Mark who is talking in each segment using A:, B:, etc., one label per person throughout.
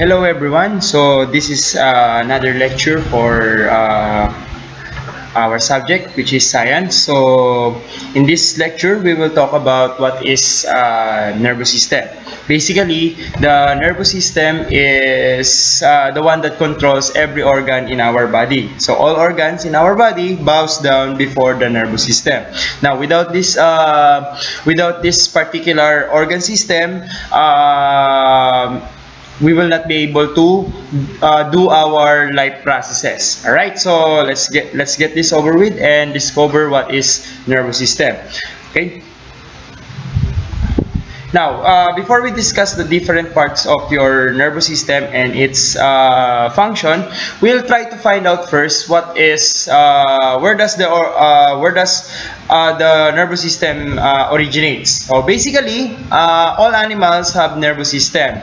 A: Hello everyone. So this is another lecture for our subject, which is science. So in this lecture, we will talk about what is nervous system. Basically, the nervous system is the one that controls every organ in our body. So all organs in our body bows down before the nervous system. Now, without this particular organ system, we will not be able to do our life processes. All right, so let's get this over with and discover what is nervous system. Okay. Now, before we discuss the different parts of your nervous system and its function, we'll try to find out first what is where does the nervous system originates. So basically, all animals have nervous system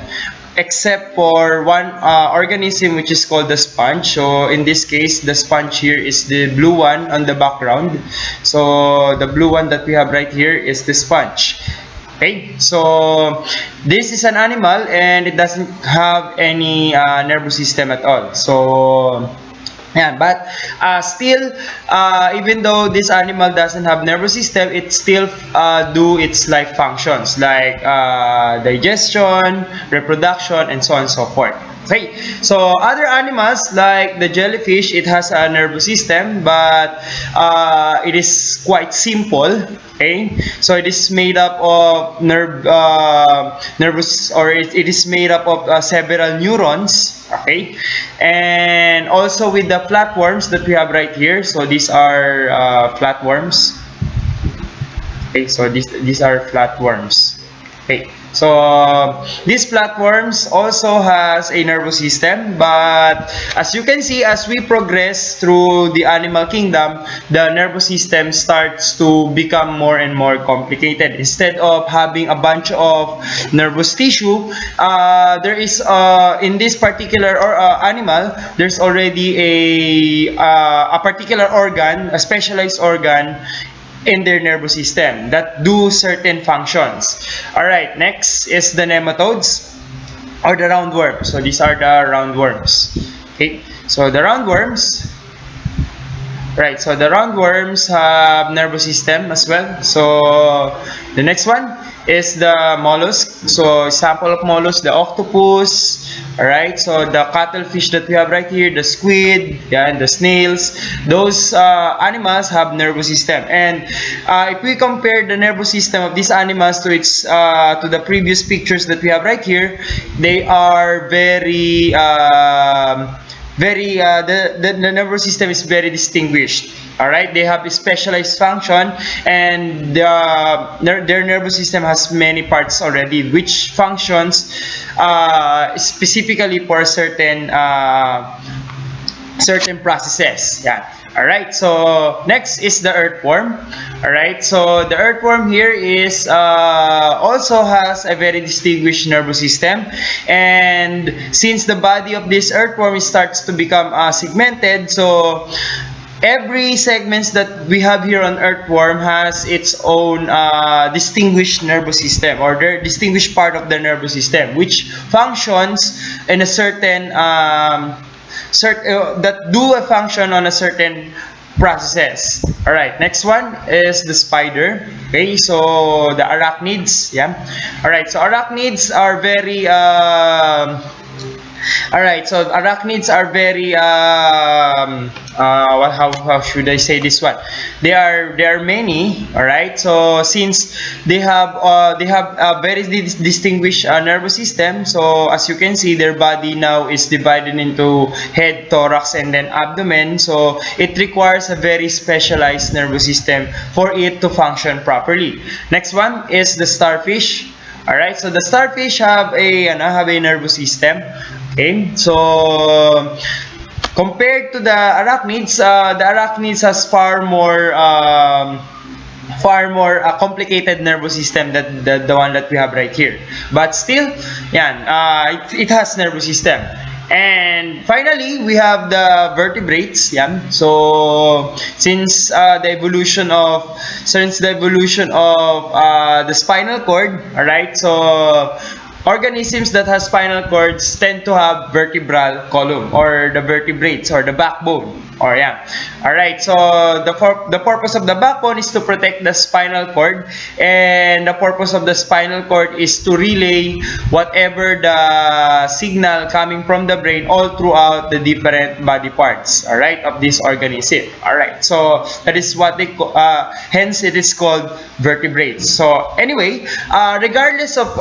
A: except for one organism which is called the sponge. So in this case, the sponge here is the blue one on the background. So the blue one that we have right here is the sponge. Okay, so this is an animal and it doesn't have any nervous system at all. So yeah, but still, even though this animal doesn't have nervous system, it still do its life functions like digestion, reproduction, and so on and so forth. Okay, so other animals like the jellyfish, it has a nervous system, but it is quite simple. Okay, so it is made up of nervous, or it is made up of several neurons. Okay, and also with the flatworms that we have right here. So these are flatworms. Okay, so these are flatworms. Okay, so these flatworms also has a nervous system, but as you can see, as we progress through the animal kingdom, the nervous system starts to become more and more complicated. Instead of having a bunch of nervous tissue, there is in this particular animal, there's already a particular organ, a specialized organ in their nervous system that do certain functions. Alright, next is the nematodes or the roundworms. So these are the roundworms. Okay, so the roundworms, right, so the roundworms have nervous system as well. So the next one is the mollusk. So sample of mollusk, the octopus. Alright, so the cuttlefish that we have right here, the squid, yeah, and the snails, those animals have nervous system. And if we compare the nervous system of these animals to its to the previous pictures that we have right here, they are the nervous system is very distinguished. All right, they have a specialized function, and their nervous system has many parts already, which functions specifically for certain processes. Yeah. All right. So next is the earthworm. All right. So the earthworm here is also has a very distinguished nervous system, and since the body of this earthworm starts to become segmented, so every segments that we have here on earthworm has its own distinguished nervous system, or their distinguished part of the nervous system, which functions in a certain that do a function on a certain processes. All right, next one is the spider. Okay, so the arachnids. Yeah. All right, so arachnids are very all right, so arachnids are very how should I say this one? They are many. All right, so since they have a very distinguished nervous system, so as you can see, their body now is divided into head, thorax, and then abdomen. So it requires a very specialized nervous system for it to function properly. Next one is the starfish. All right, so the starfish have a nervous system. Okay, so compared to the arachnids has far more complicated nervous system than the one that we have right here. But still, yeah, it has nervous system. And finally, we have the vertebrates. Yeah. So since the evolution of the spinal cord, all right. So organisms that have spinal cords tend to have vertebral column or the vertebrates or the backbone. Or yeah. All right. So the purpose of the backbone is to protect the spinal cord, and the purpose of the spinal cord is to relay whatever the signal coming from the brain all throughout the different body parts. All right, of this organism. All right. So that is what they hence it is called vertebrates. So anyway, regardless of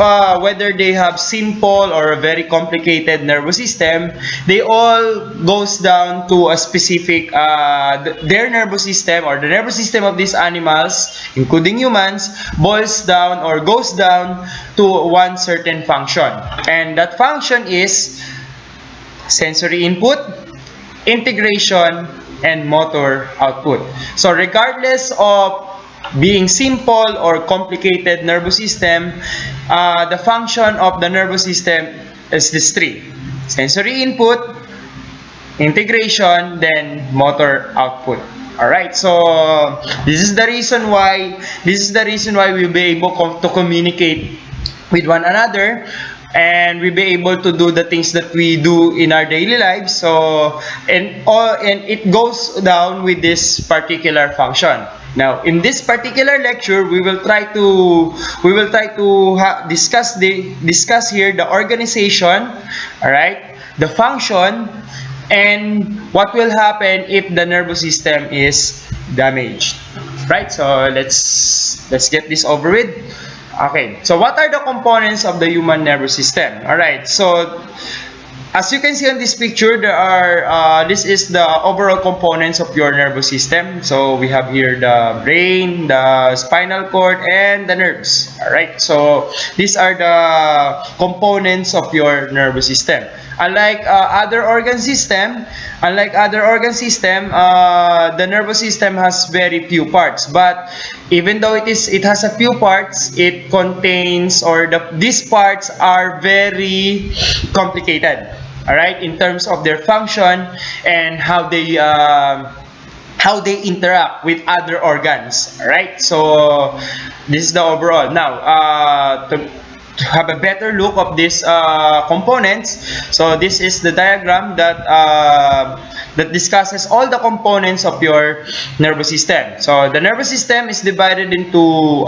A: whether they have simple or a very complicated nervous system, they all goes down to a specific their nervous system or the nervous system of these animals, including humans, boils down or goes down to one certain function, and that function is sensory input, integration, and motor output. So regardless of being simple or complicated nervous system, the function of the nervous system is these three: sensory input, integration, then motor output. All right, so this is the reason why we'll be able to communicate with one another, and we'll be able to do the things that we do in our daily lives. So and it goes down with this particular function. Now, in this particular lecture, we will try to discuss here the organization, all right, the function, and what will happen if the nervous system is damaged. Right? So let's get this over with. Okay. So what are the components of the human nervous system? All right. So as you can see on this picture, there are this is the overall components of your nervous system. So we have here the brain, the spinal cord, and the nerves. All right. So these are the components of your nervous system. Unlike other organ system, the nervous system has very few parts. But even though it has a few parts, it contains these parts are very complicated. All right, in terms of their function and how they interact with other organs. All right, so this is the overall. Now, to have a better look of these components, so this is the diagram that discusses all the components of your nervous system. So the nervous system is divided into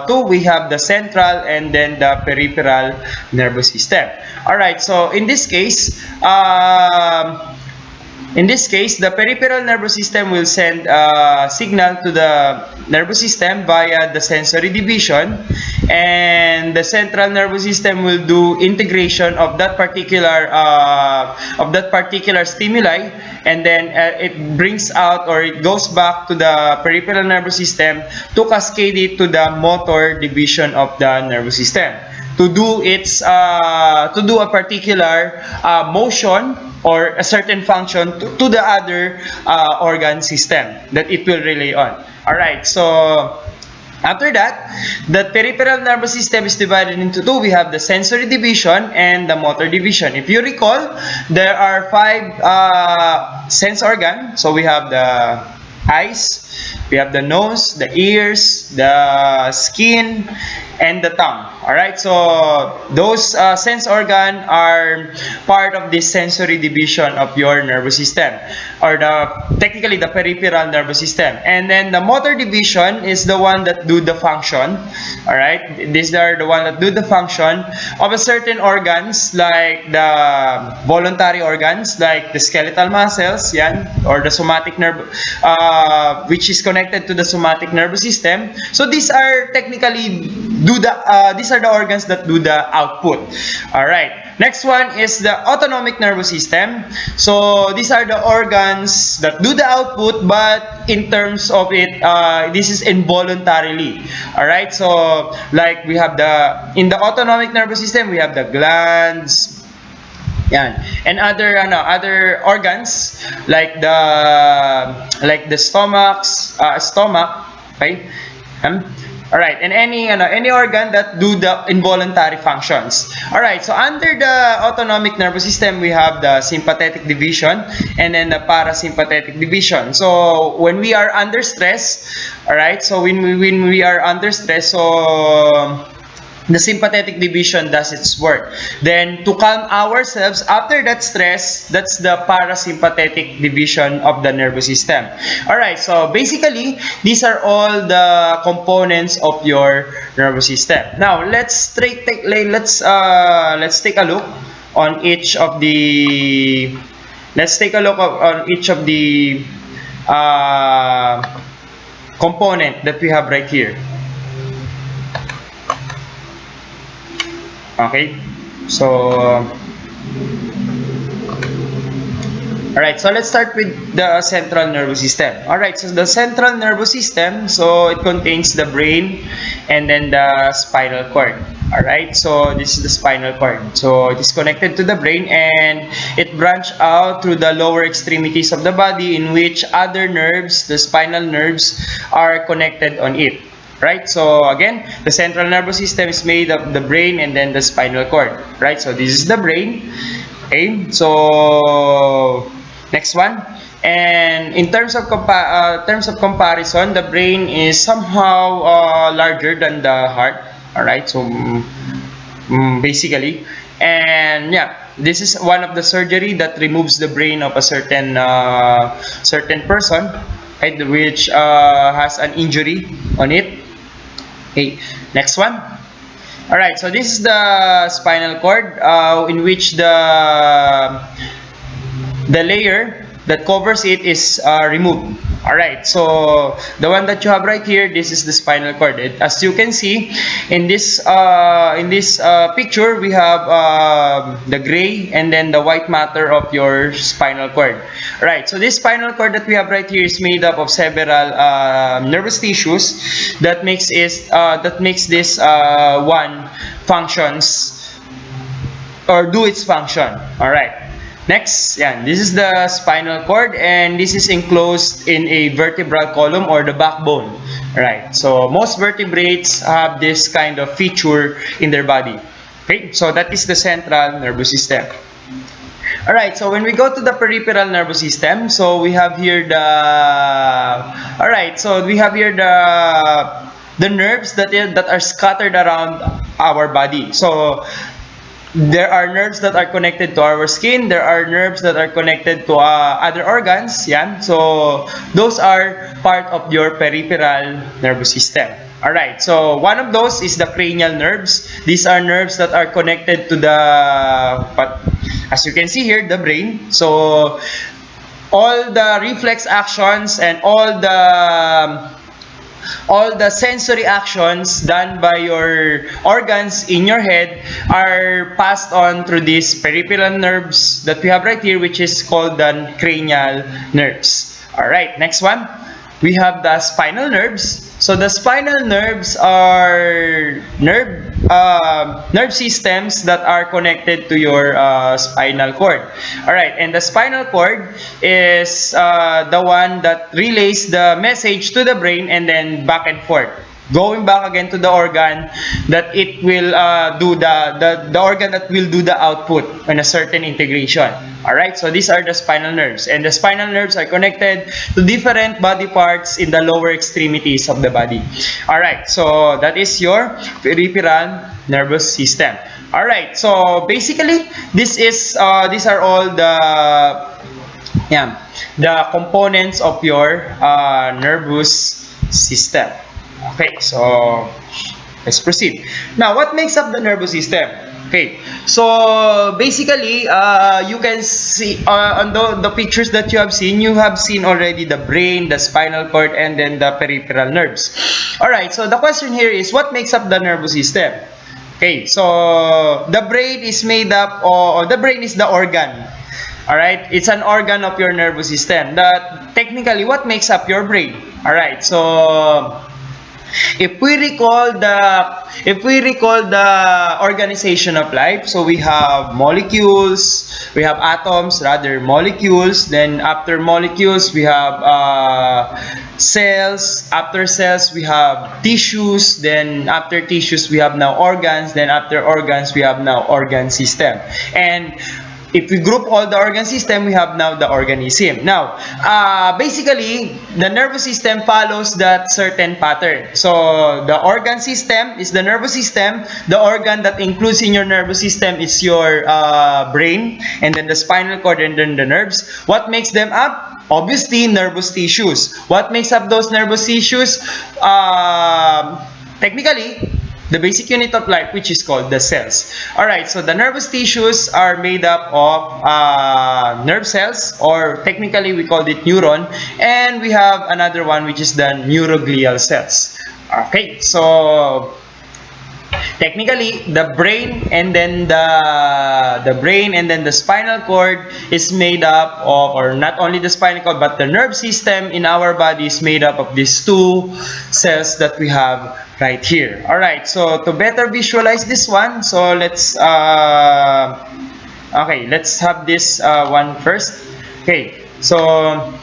A: two. We have the central and then the peripheral nervous system. All right, so in this case, the peripheral nervous system will send a signal to the nervous system via the sensory division, and the central nervous system will do integration of that particular stimuli, and then it brings out or it goes back to the peripheral nervous system to cascade it to the motor division of the nervous system to do a particular motion or a certain function to the other organ system that it will relay on. Alright, so after that, the peripheral nervous system is divided into two. We have the sensory division and the motor division. If you recall, there are 5 sense organs. So we have the eyes, we have the nose, the ears, the skin, and the tongue. Alright, so those sense organs are part of this sensory division of your nervous system, or technically the peripheral nervous system. And then the motor division is the one that do the function. Alright, these are the one that do the function of a certain organs, like the voluntary organs, like the skeletal muscles, yan, or the somatic nerve, which is connected to the somatic nervous system. So these are technically these are the organs that do the output. Alright, next one is the autonomic nervous system. So these are the organs that do the output, but in terms of it, this is involuntarily. Alright, so like we have in the autonomic nervous system, we have the glands, yan, and other organs like the stomach, okay. Alright, and any organ that do the involuntary functions. Alright, so under the autonomic nervous system, we have the sympathetic division and then the parasympathetic division. So when we are under stress, alright, so when we are under stress, so the sympathetic division does its work. Then to calm ourselves after that stress, that's the parasympathetic division of the nervous system. Alright, so basically these are all the components of your nervous system. Now let's take a look on each of the component that we have right here. Okay, so alright, so let's start with the central nervous system. Alright, so the central nervous system, so it contains the brain and then the spinal cord. Alright, so this is the spinal cord. So it is connected to the brain and it branches out through the lower extremities of the body, in which other nerves, the spinal nerves, are connected on it. Right, so again, the central nervous system is made of the brain and then the spinal cord. Right, so this is the brain. Okay, so next one. And in terms of comparison, the brain is somehow larger than the heart. All right, so basically, and yeah, this is one of the surgery that removes the brain of a certain person, right, which has an injury on it. Okay, next one. Alright, so this is the spinal cord, in which the layer that covers it is removed. Alright, so the one that you have right here, this is the spinal cord. As you can see in this picture, we have the gray and then the white matter of your spinal cord. Right, so this spinal cord that we have right here is made up of several nervous tissues that makes this one functions or do its function. All right. Next, yeah, this is the spinal cord, and this is enclosed in a vertebral column or the backbone. Right. So most vertebrates have this kind of feature in their body. Okay. So that is the central nervous system. Alright, so when we go to the peripheral nervous system, so we have here the nerves that are scattered around our body. So there are nerves that are connected to our skin. There are nerves that are connected to other organs. Yeah, so those are part of your peripheral nervous system. Alright, so one of those is the cranial nerves. These are nerves that are connected to as you can see here, the brain. So all the reflex actions and all the sensory actions done by your organs in your head are passed on through these peripheral nerves that we have right here, which is called the cranial nerves. Alright, next one. We have the spinal nerves. So the spinal nerves are nerve systems that are connected to your spinal cord. Alright, and the spinal cord is the one that relays the message to the brain and then back and forth, going back again to the organ that it will do the organ that will do the output on a certain integration. Alright, so these are the spinal nerves, and the spinal nerves are connected to different body parts in the lower extremities of the body. Alright, so that is your peripheral nervous system. Alright, so basically these are all the components of your nervous system. Okay, so let's proceed. Now, what makes up the nervous system? Okay, so basically, you can see on the pictures that you have seen already the brain, the spinal cord, and then the peripheral nerves. Alright, so the question here is, what makes up the nervous system? Okay, so the brain is made up, or the brain is the organ. Alright, it's an organ of your nervous system. That technically, what makes up your brain? Alright, so if we recall the organization of life, so we have molecules, we have atoms, rather molecules. Then after molecules, we have cells. After cells, we have tissues. Then after tissues, we have now organs. Then after organs, we have now organ system. And if we group all the organ system, we have now the organism. Now, basically, the nervous system follows that certain pattern. So, the organ system is the nervous system. The organ that includes in your nervous system is your brain, and then the spinal cord, and then the nerves. What makes them up? Obviously, nervous tissues. What makes up those nervous tissues? Technically, the basic unit of life, which is called the cells. Alright, so the nervous tissues are made up of nerve cells, or technically we call it neuron, and we have another one which is the neuroglial cells. Okay, so technically the brain and then the spinal cord is made up of, or not only the spinal cord, but the nerve system in our body is made up of these two cells that we have right here. Alright, so to better visualize this one, so let's let's have this one first. Okay, so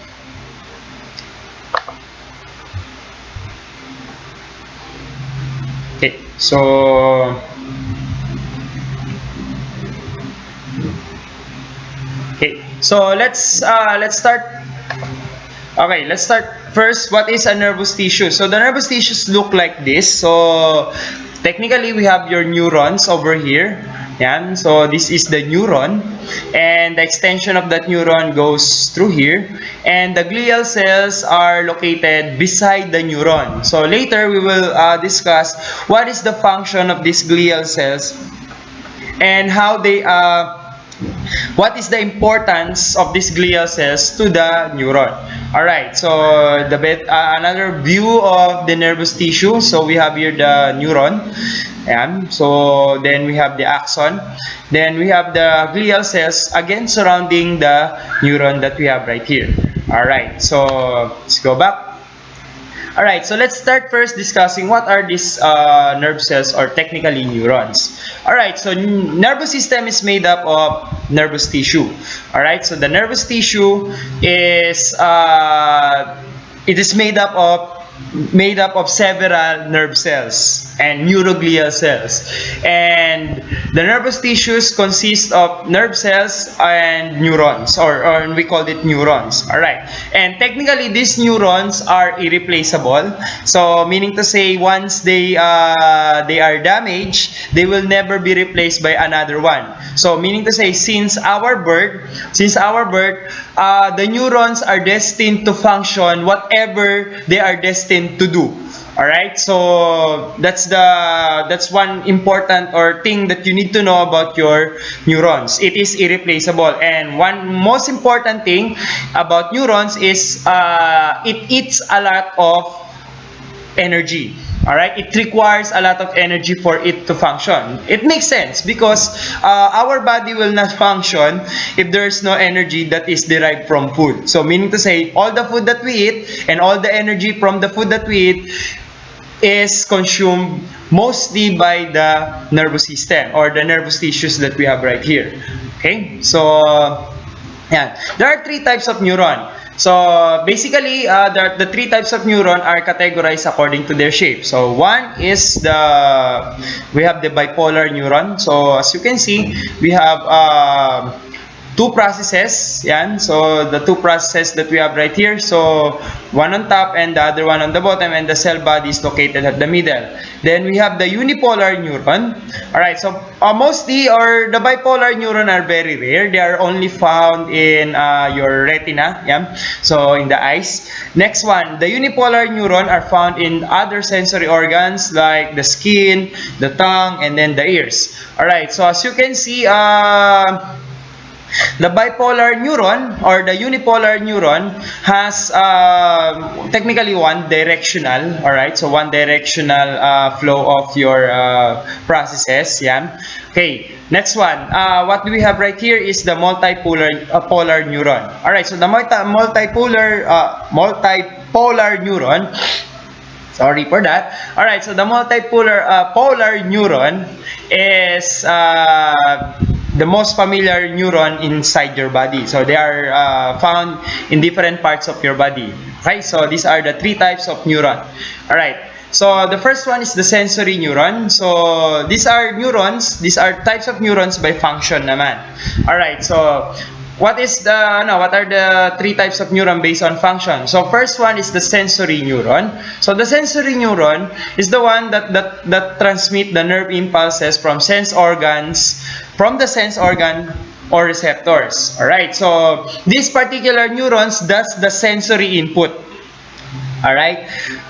A: let's start. Okay, let's start first. What is a nervous tissue? So the nervous tissues look like this. So technically we have your neurons over here. Yan. So this is the neuron, and the extension of that neuron goes through here, and the glial cells are located beside the neuron. So later we will discuss what is the function of these glial cells and how they what is the importance of these glial cells to the neuron. Alright, so another view of the nervous tissue. So we have here the neuron. Ayan. So then we have the axon. Then we have the glial cells again surrounding the neuron that we have right here. Alright, so let's go back. Alright, so let's start first discussing what are these nerve cells, or technically neurons. Alright, so nervous system is made up of nervous tissue. Alright, so the nervous tissue is it is made up of several nerve cells and neuroglial cells, and the nervous tissues consist of nerve cells and neurons, or we call it neurons. All right, and technically these neurons are irreplaceable, so meaning to say once they are damaged, they will never be replaced by another one. So meaning to say, since our birth, the neurons are destined to function whatever they are destined to do. Alright, so that's one important or thing that you need to know about your neurons. It is irreplaceable, and one most important thing about neurons is it eats a lot of energy. Alright, it requires a lot of energy for it to function. It makes sense because our body will not function if there is no energy that is derived from food. So meaning to say, all the food that we eat and all the energy from the food that we eat is consumed mostly by the nervous system, or the nervous tissues that we have right here. Okay, so yeah, there are three types of neuron. So basically, the three types of neuron are categorized according to their shape. So one is we have the bipolar neuron. So as you can see, we have two processes. Yan. So the two processes that we have right here. So one on top and the other one on the bottom, and the cell body is located at the middle. Then we have the unipolar neuron. Alright, so mostly, or the bipolar neuron are very rare. They are only found in your retina. Yeah? So in the eyes. Next one, the unipolar neuron are found in other sensory organs like the skin, the tongue, and then the ears. Alright, so as you can see, the bipolar neuron or the unipolar neuron has technically one directional, alright, so one directional flow of your processes. Yeah. Okay, next one. What do we have right here is the multipolar polar neuron. Alright, so the multipolar neuron. Sorry for that. Alright, so the multipolar polar neuron is the most familiar neuron inside your body. So they are found in different parts of your body. Okay, so these are the three types of neuron. Alright, So the first one is the sensory neuron. So these are neurons. These are types of neurons by function naman. All right. So what are the three types of neuron based on function? So first one is the sensory neuron. So the sensory neuron is the one that transmit the nerve impulses from the sense organ or receptors. All right. So these particular neurons does the sensory input. Alright?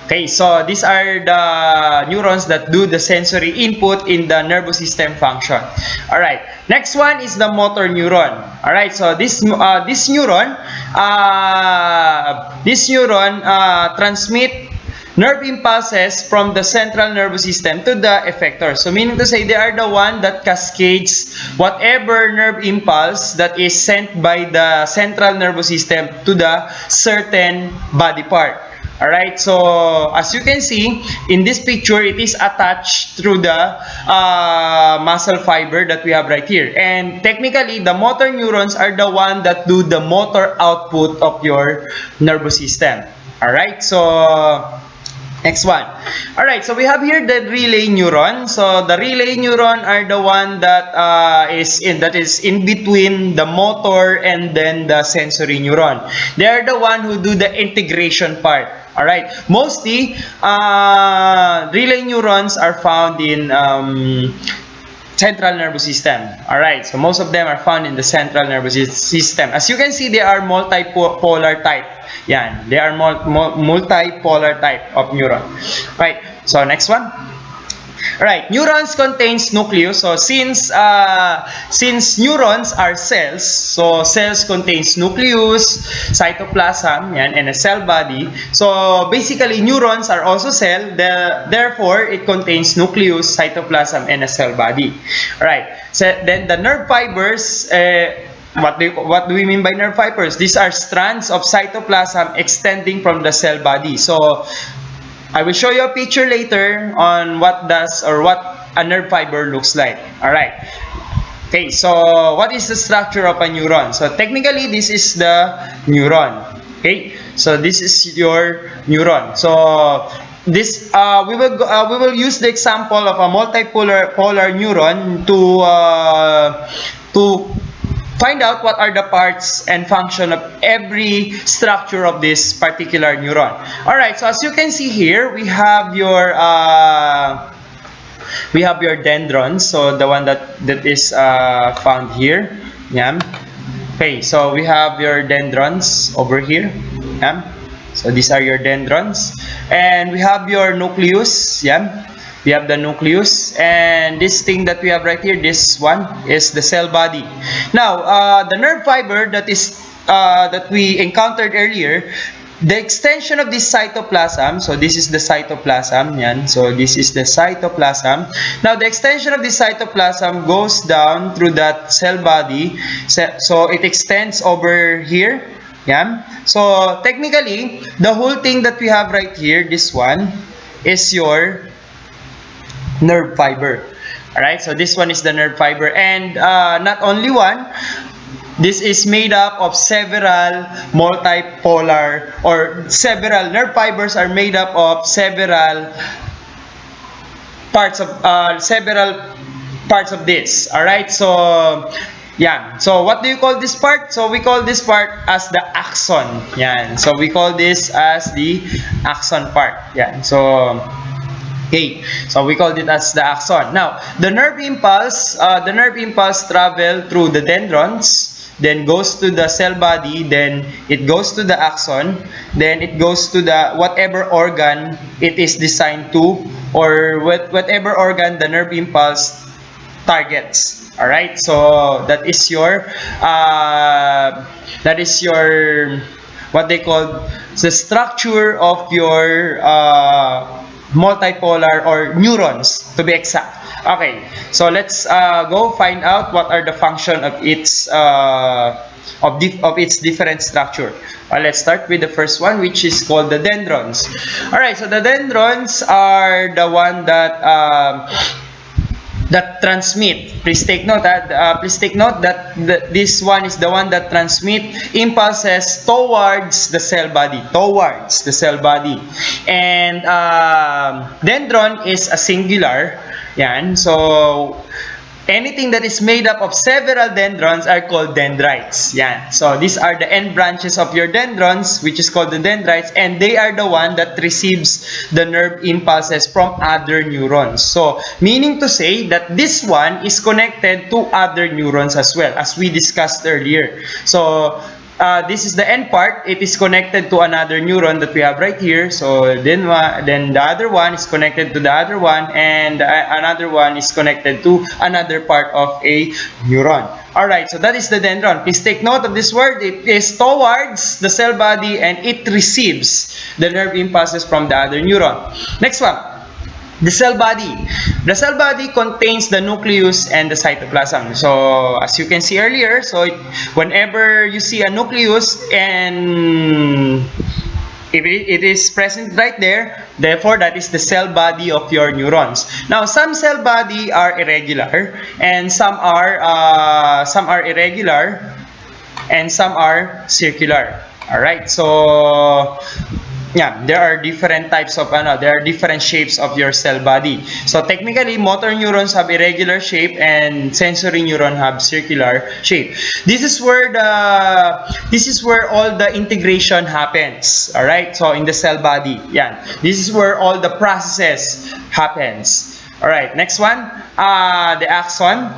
A: Okay, so these are the neurons that do the sensory input in the nervous system function. Alright, next one is the motor neuron. Alright, so this neuron transmit nerve impulses from the central nervous system to the effector. So meaning to say, they are the one that cascades whatever nerve impulse that is sent by the central nervous system to the certain body part. Alright, so as you can see in this picture, it is attached through the muscle fiber that we have right here. And technically, the motor neurons are the one that do the motor output of your nervous system. Alright, so next one. Alright, so we have here the relay neuron. So the relay neuron are the one that is in between the motor and then the sensory neuron. They are the one who do the integration part. Alright, mostly relay neurons are found in central nervous system. Alright, so most of them are found in the central nervous system. As you can see, they are multipolar type. Yan, they are multipolar type of neuron. Right, so next one. Right, neurons contains nucleus. So since neurons are cells, so cells contains nucleus, cytoplasm, yan, and a cell body. So basically, neurons are also cell. Therefore, it contains nucleus, cytoplasm, and a cell body. Right. So then the nerve fibers. What do we mean by nerve fibers? These are strands of cytoplasm extending from the cell body. So I will show you a picture later on what a nerve fiber looks like. Alright. Okay, so what is the structure of a neuron? So technically, this is the neuron. Okay, so this is your neuron. So this we will use the example of a multipolar neuron to find out what are the parts and function of every structure of this particular neuron. Alright, so as you can see here, we have your dendrons. So the one that is found here. Yeah. Okay, so we have your dendrons over here. Yeah. So these are your dendrons, and we have your nucleus. Yeah. We have the nucleus, and this thing that we have right here, this one is the cell body. Now, the nerve fiber that we encountered earlier, the extension of this cytoplasm. So this is the cytoplasm, yan. So this is the cytoplasm. Now, the extension of this cytoplasm goes down through that cell body. So it extends over here. Yeah. So technically, the whole thing that we have right here, this one, is your nerve fiber. Alright, so this one is the nerve fiber, and not only one, this is made up of several multipolar, or several nerve fibers are made up of several parts of this. Alright, so yeah, so what do you call this part? So we call this part as the axon. Yeah, so we call this as the axon part. Yeah, so okay, so we called it as the axon. Now, the nerve impulse travel through the dendrons, then goes to the cell body, then it goes to the axon, then it goes to the whatever organ it is designed to, or whatever organ the nerve impulse targets. All right, so that is your what they call the structure of your multipolar, or neurons to be exact. Okay, so let's go find out what are the function of its different structure. Let's start with the first one, which is called the dendrons. Alright, so the dendrons are the one that that transmit. Please take note that this one is the one that transmit impulses towards the cell body, and dendron is a singular. Yan. So anything that is made up of several dendrons are called dendrites. Yan. So these are the end branches of your dendrons, which is called the dendrites, and they are the one that receives the nerve impulses from other neurons. So meaning to say that this one is connected to other neurons as well, as we discussed earlier. So this is the end part. It is connected to another neuron that we have right here. So then the other one is connected to the other one, and another one is connected to another part of a neuron. Alright, so that is the dendron. Please take note of this word. It is towards the cell body and it receives the nerve impulses from the other neuron. Next one. The cell body. The cell body contains the nucleus and the cytoplasm. So as you can see earlier, so whenever you see a nucleus and if it is present right there, therefore that is the cell body of your neurons. Now some cell body are irregular and some are irregular and some are circular. All right, so yeah, there are different types of there are different shapes of your cell body. So technically, motor neurons have irregular shape and sensory neuron have circular shape. This is where all the integration happens. All right, so in the cell body, yeah, this is where all the processes happens. All right, next one, the axon.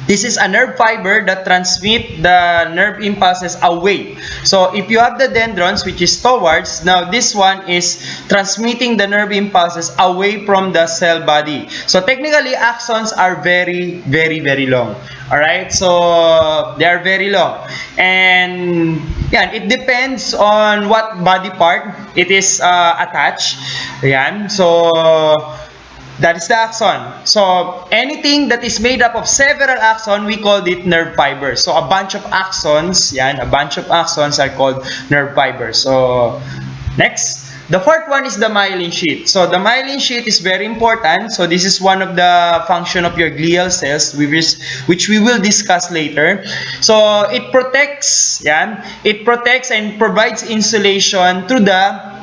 A: This is a nerve fiber that transmit the nerve impulses away. So if you have the dendrons, which is towards, now this one is transmitting the nerve impulses away from the cell body. So technically, axons are very, very, very long. Alright, so they are very long. And yeah, it depends on what body part it is attached. Yan. So that is the axon. So anything that is made up of several axons, we call it nerve fibers. So a bunch of axons, a bunch of axons are called nerve fibers. So next, the fourth one is the myelin sheath. So the myelin sheath is very important. So this is one of the function of your glial cells, which we will discuss later. So it protects, it protects and provides insulation to the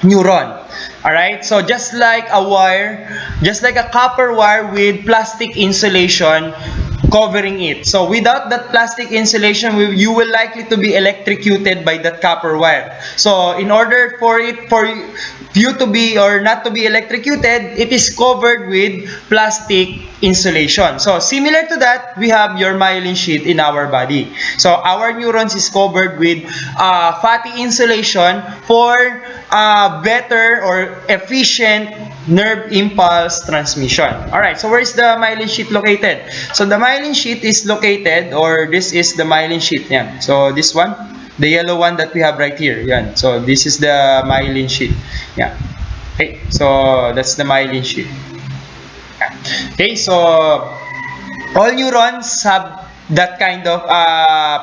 A: neuron. Alright, so just like a wire, just like a copper wire with plastic insulation covering it. So without that plastic insulation, you will likely to be electrocuted by that copper wire. So in order for you to be or not to be electrocuted, it is covered with plastic insulation. So similar to that, we have your myelin sheath in our body. So our neurons is covered with fatty insulation for better or efficient nerve impulse transmission. Alright, so where is the myelin sheath located? So the myelin sheath is located, or this is the myelin sheath. Yan. So this one, the yellow one that we have right here. Yan. So this is the myelin sheath. Yeah. Okay, so that's the myelin sheath. Yeah. Okay, so all neurons have that kind of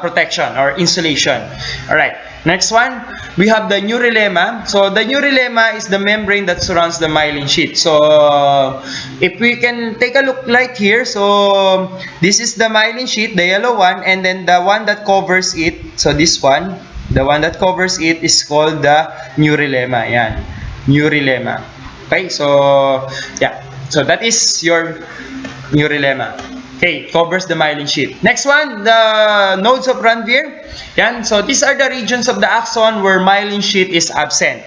A: protection or insulation. Alright, next one, we have the neurolemma. So the neurolemma is the membrane that surrounds the myelin sheath. So if we can take a look right here, so this is the myelin sheath, the yellow one, and then the one that covers it, so this one, the one that covers it is called the neurolemma. Yan, neurolemma. Okay, so yeah, so that is your neurolemma. Okay, covers the myelin sheath. Next one, the nodes of Ranvier. Yan, so these are the regions of the axon where myelin sheath is absent.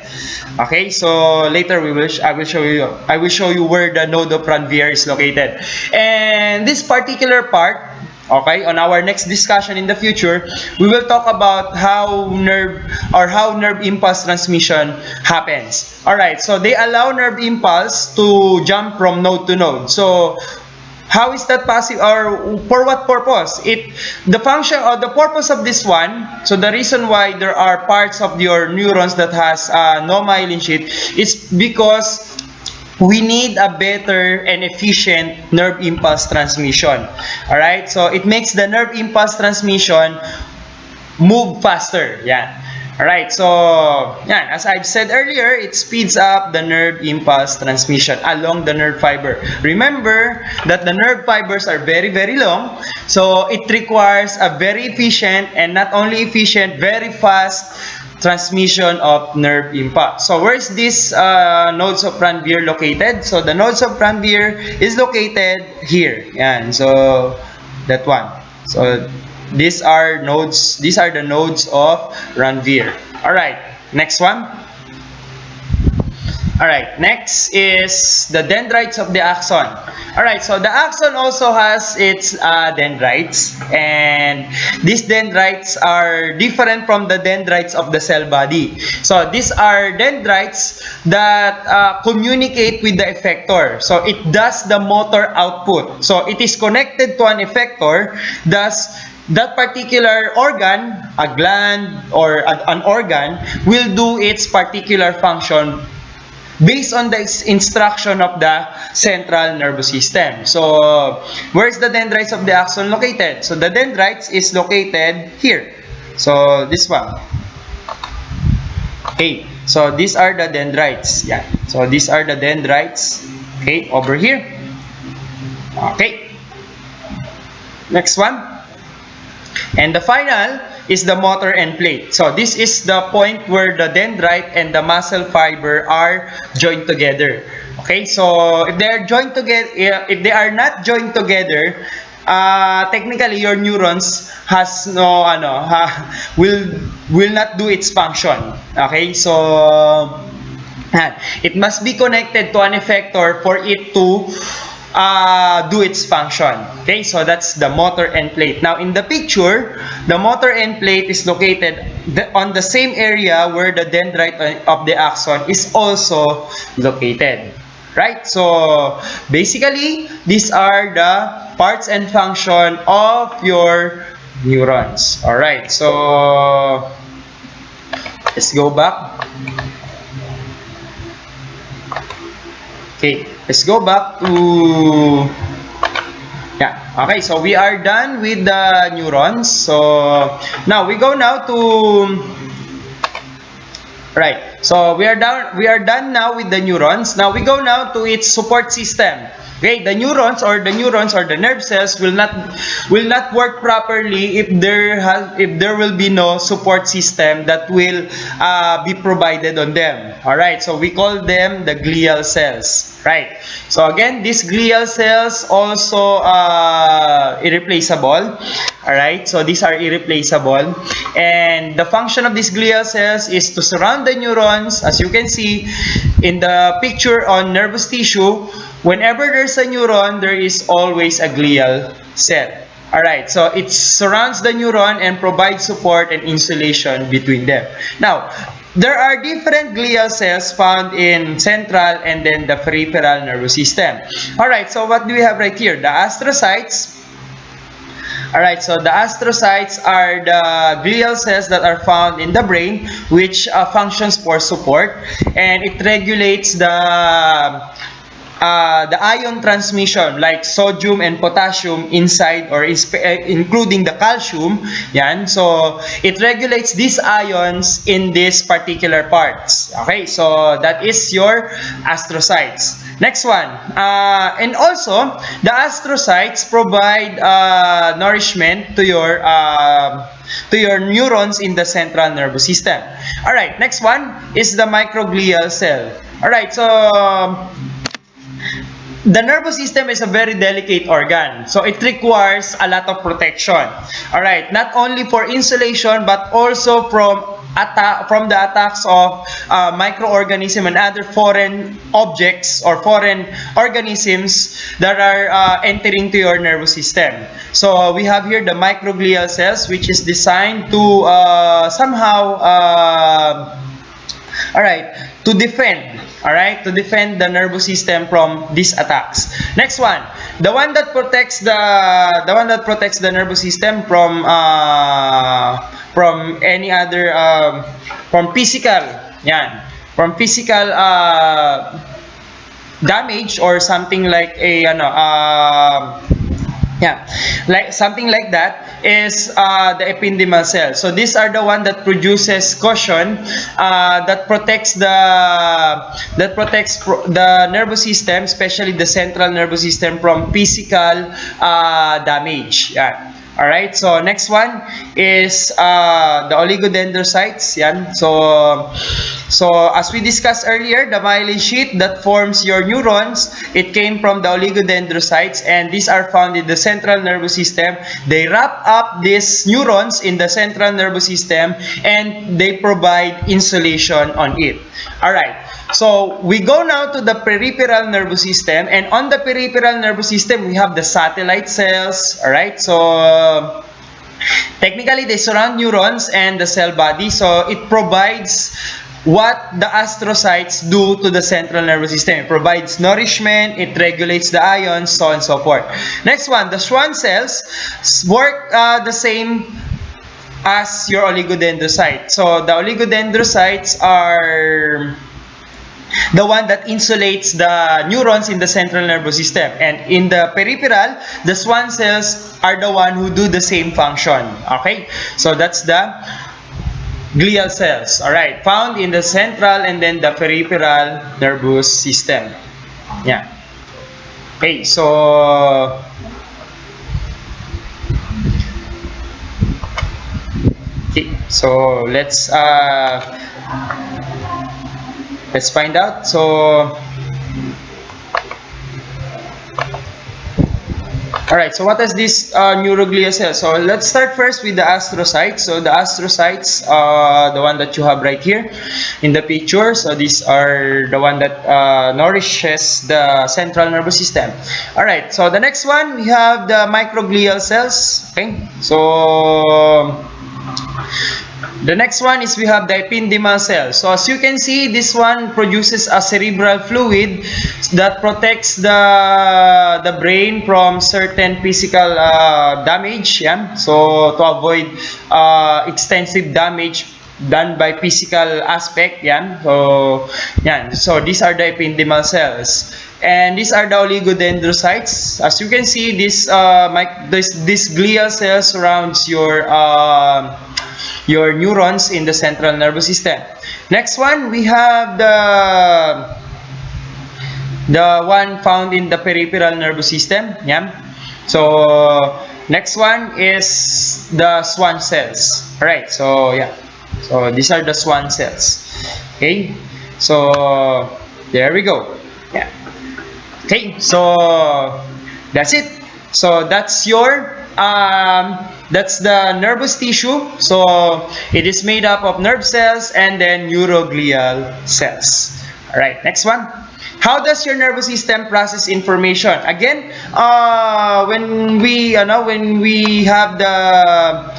A: Okay, so later I will show you where the node of Ranvier is located. And this particular part, okay, on our next discussion in the future, we will talk about how nerve impulse transmission happens. All right, so they allow nerve impulse to jump from node to node. So how is that possible, or for what purpose? The function or the purpose of this one, so the reason why there are parts of your neurons that has no myelin sheath is because we need a better and efficient nerve impulse transmission. Alright, so it makes the nerve impulse transmission move faster. Yeah. Alright, so yan, as I've said earlier, it speeds up the nerve impulse transmission along the nerve fiber. Remember that the nerve fibers are very, very long, so it requires a very efficient, and not only efficient, very fast transmission of nerve impulse. So where is this nodes of Ranvier located? So the nodes of Ranvier is located here. Yan, so that one. So these are nodes. These are the nodes of Ranvier. All right. Next one. All right. Next is the dendrites of the axon. All right. So the axon also has its dendrites, and these dendrites are different from the dendrites of the cell body. So these are dendrites that communicate with the effector. So it does the motor output. So it is connected to an effector. Thus, that particular organ, a gland or an organ, will do its particular function based on the instruction of the central nervous system. So, where's the dendrites of the axon located? So, the dendrites is located here. So, this one. Okay. So, these are the dendrites. Yeah. So, these are the dendrites. Okay. Over here. Okay. Next one. And the final is the motor end plate. So this is the point where the dendrite and the muscle fiber are joined together. Okay, so if they are joined together, if they are not joined together, technically your neurons has no will not do its function. Okay, so it must be connected to an effector for it to do its function. Okay, so that's the motor end plate. Now in the picture, the motor end plate is located on the same area where the dendrite of the axon is also located. Right? So basically, these are the parts and function of your neurons. Alright, so let's go back. Okay, let's go back to okay, so we are done with the neurons. So now we go now to so we are done now with the neurons. Now we go now to its support system. Okay, the neurons or the nerve cells will not work properly if there will be no support system that will be provided on them. All right, so we call them the glial cells. Right. So again, these glial cells also irreplaceable. All right. So these are irreplaceable, and the function of these glial cells is to surround the neurons. As you can see in the picture on nervous tissue, whenever there's a neuron, there is always a glial cell. Alright, so it surrounds the neuron and provides support and insulation between them. Now, there are different glial cells found in central and then the peripheral nervous system. Alright, so what do we have right here? The astrocytes. Alright, so the astrocytes are the glial cells that are found in the brain, which functions for support, and it regulates the ion transmission like sodium and potassium inside or including the calcium. Yan. So it regulates these ions in these particular parts. Okay, so that is your astrocytes. Next one. And also, the astrocytes provide nourishment to your neurons in the central nervous system. Alright, next one is the microglial cell. Alright, so the nervous system is a very delicate organ, so it requires a lot of protection. Alright, not only for insulation but also from the attacks of microorganisms and other foreign objects or foreign organisms that are entering to your nervous system. So we have here the microglial cells, which is designed to to defend the nervous system from these attacks. Next one, the one that protects the nervous system from any other from physical damage or something like a Yeah, like something like that is the ependymal cell. So these are the one that produces caution, that protects the nervous system, especially the central nervous system, from physical damage. Yeah. All right. So next one is the oligodendrocytes. Yan. So as we discussed earlier, the myelin sheath that forms your neurons, it came from the oligodendrocytes, and these are found in the central nervous system. They wrap up these neurons in the central nervous system, and they provide insulation on it. Alright, so we go now to the peripheral nervous system, and on the peripheral nervous system, we have the satellite cells. Alright, so technically, they surround neurons and the cell body, so it provides what the astrocytes do to the central nervous system. It provides nourishment, it regulates the ions, so on and so forth. Next one, the Schwann cells work the same as your oligodendrocyte. So the oligodendrocytes are the one that insulates the neurons in the central nervous system, and in the peripheral, the Schwann cells are the one who do the same function. Okay, so that's the glial cells, all right, found in the central and then the peripheral nervous system. Yeah. Okay, so let's find out. So alright, so what is this neuroglial cell? So let's start first with the astrocytes. So the astrocytes, the one that you have right here in the picture. So these are the one that nourishes the central nervous system. Alright, so the next one, we have the microglial cells. Okay, so the next one is we have the ependymal cell. So as you can see, this one produces a cerebral fluid that protects the brain from certain physical damage. Yeah? So to avoid extensive damage done by physical aspect. Yeah? So these are the ependymal cells. And these are the oligodendrocytes. As you can see, this glial cell surrounds your neurons in the central nervous system. Next one, we have the one found in the peripheral nervous system. Yeah. So next one is the Schwann cells. All right. So yeah. So these are the Schwann cells. Okay. So there we go. Yeah. Okay. So that's it. So that's your that's the nervous tissue. So it is made up of nerve cells and then neuroglial cells. Alright, next one. How does your nervous system process information? Again, when we have the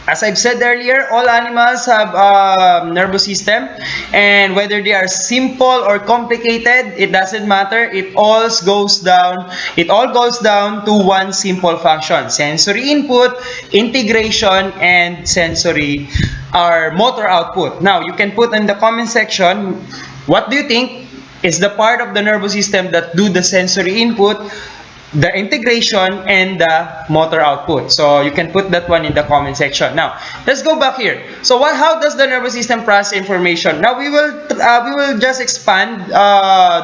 A: as I've said earlier, all animals have a nervous system, and whether they are simple or complicated, it doesn't matter. It all goes down to one simple function: sensory input, integration, and sensory or motor output. Now, you can put in the comment section, what do you think is the part of the nervous system that do the sensory input, the integration, and the motor output? So you can put that one in the comment section. Now let's go back here. So how does the nervous system process information? Now we will just expand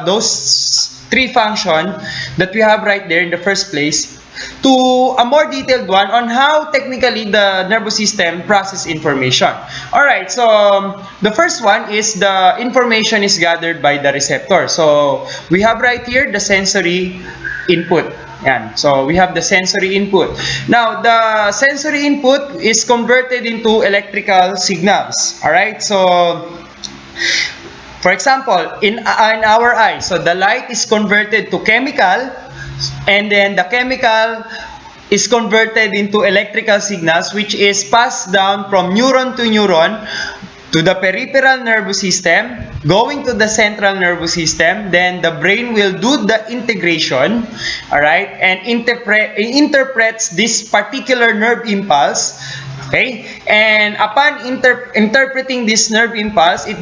A: those three functions that we have right there in the first place to a more detailed one on how technically the nervous system process information. Alright, so the first one is the information is gathered by the receptor. So we have right here the sensory input. Yan. So we have the sensory input. Now the sensory input is converted into electrical signals. Alright, so for example, in our eyes, so the light is converted to chemical, and then the chemical is converted into electrical signals, which is passed down from neuron to neuron to the peripheral nervous system, going to the central nervous system. Then the brain will do the integration, alright, and interprets this particular nerve impulse. Okay, and upon interpreting this nerve impulse, it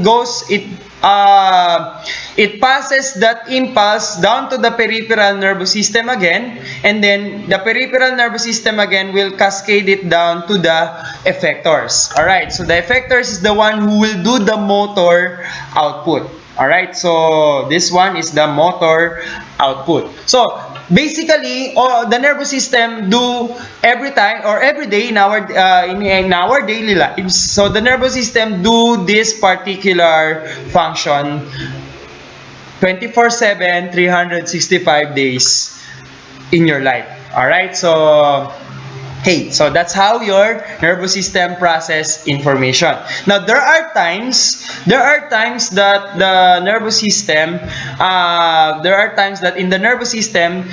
A: it passes that impulse down to the peripheral nervous system again, and then the peripheral nervous system again will cascade it down to the effectors. Alright, so the effectors is the one who will do the motor output. Alright, so this one is the motor output. So basically, the nervous system do every time or every day in our daily lives. So the nervous system do this particular function 24/7, 365 days in your life. Alright, so hey, so that's how your nervous system process information. Now there are times that the nervous system, in the nervous system,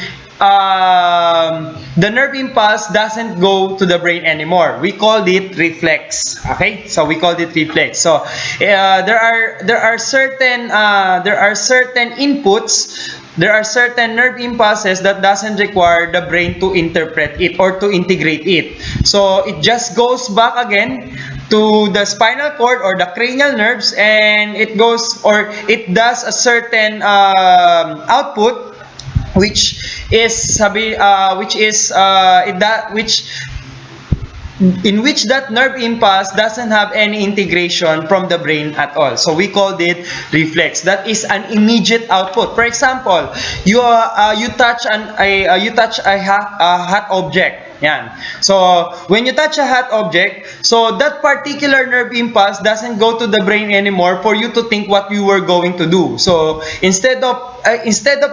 A: the nerve impulse doesn't go to the brain anymore. We called it reflex. Okay, so we called it reflex. So there are certain inputs. There are certain nerve impulses that doesn't require the brain to interpret it or to integrate it. So it just goes back again to the spinal cord or the cranial nerves, and it goes or it does a certain output, which in which that nerve impulse doesn't have any integration from the brain at all. So we called it reflex. That is an immediate output. For example, you touch a hot object. Yan. So when you touch a hot object, so that particular nerve impulse doesn't go to the brain anymore for you to think what you were going to do. So instead of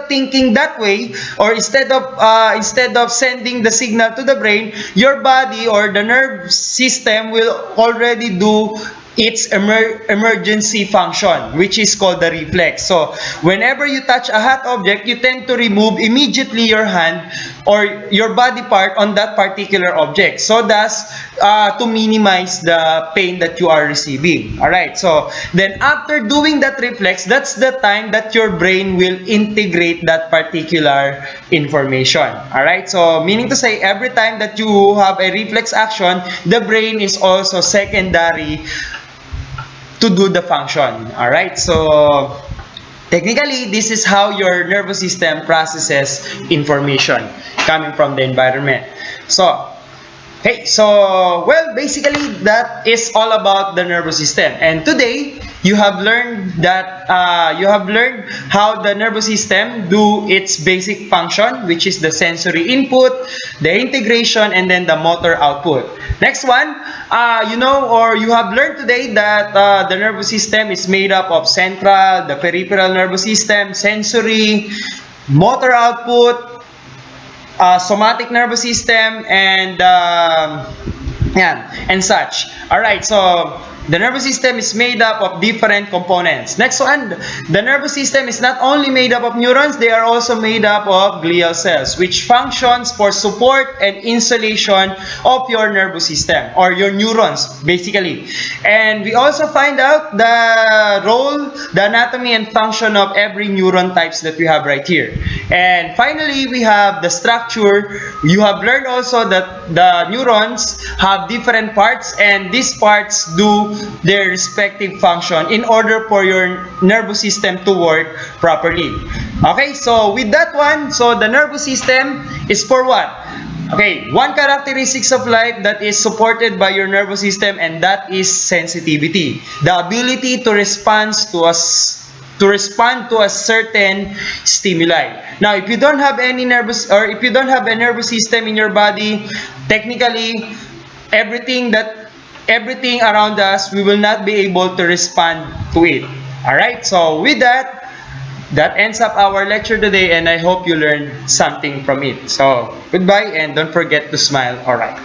A: thinking that way, or instead of sending the signal to the brain, your body or the nerve system will already do its emergency function, which is called the reflex. So whenever you touch a hot object, you tend to remove immediately your hand or your body part on that particular object, so that's to minimize the pain that you are receiving. Alright, so then after doing that reflex, that's the time that your brain will integrate that particular information. Alright, so meaning to say, every time that you have a reflex action, the brain is also secondary to do the function. Alright, so technically, this is how your nervous system processes information coming from the environment. So, okay, so, well, basically, that is all about the nervous system. And today, you have learned that how the nervous system do its basic function, which is the sensory input, the integration, and then the motor output. Next one, you have learned today that the nervous system is made up of central, the peripheral nervous system, sensory, motor output, somatic nervous system, and such. Alright, so the nervous system is made up of different components. Next one, the nervous system is not only made up of neurons, they are also made up of glial cells, which functions for support and insulation of your nervous system, or your neurons, basically. And we also find out the role, the anatomy and function of every neuron types that we have right here. And finally, we have the structure. You have learned also that the neurons have different parts, and these parts do their respective function in order for your nervous system to work properly. Okay, so with that one, so the nervous system is for what? Okay, one characteristics of life that is supported by your nervous system, and that is sensitivity. The ability to respond to a certain stimuli. Now, if you don't have any nervous, or if you don't have a nervous system in your body, technically everything around us, we will not be able to respond to it. Alright, so with that ends up our lecture today, and I hope you learned something from it. So, goodbye, and don't forget to smile. Alright.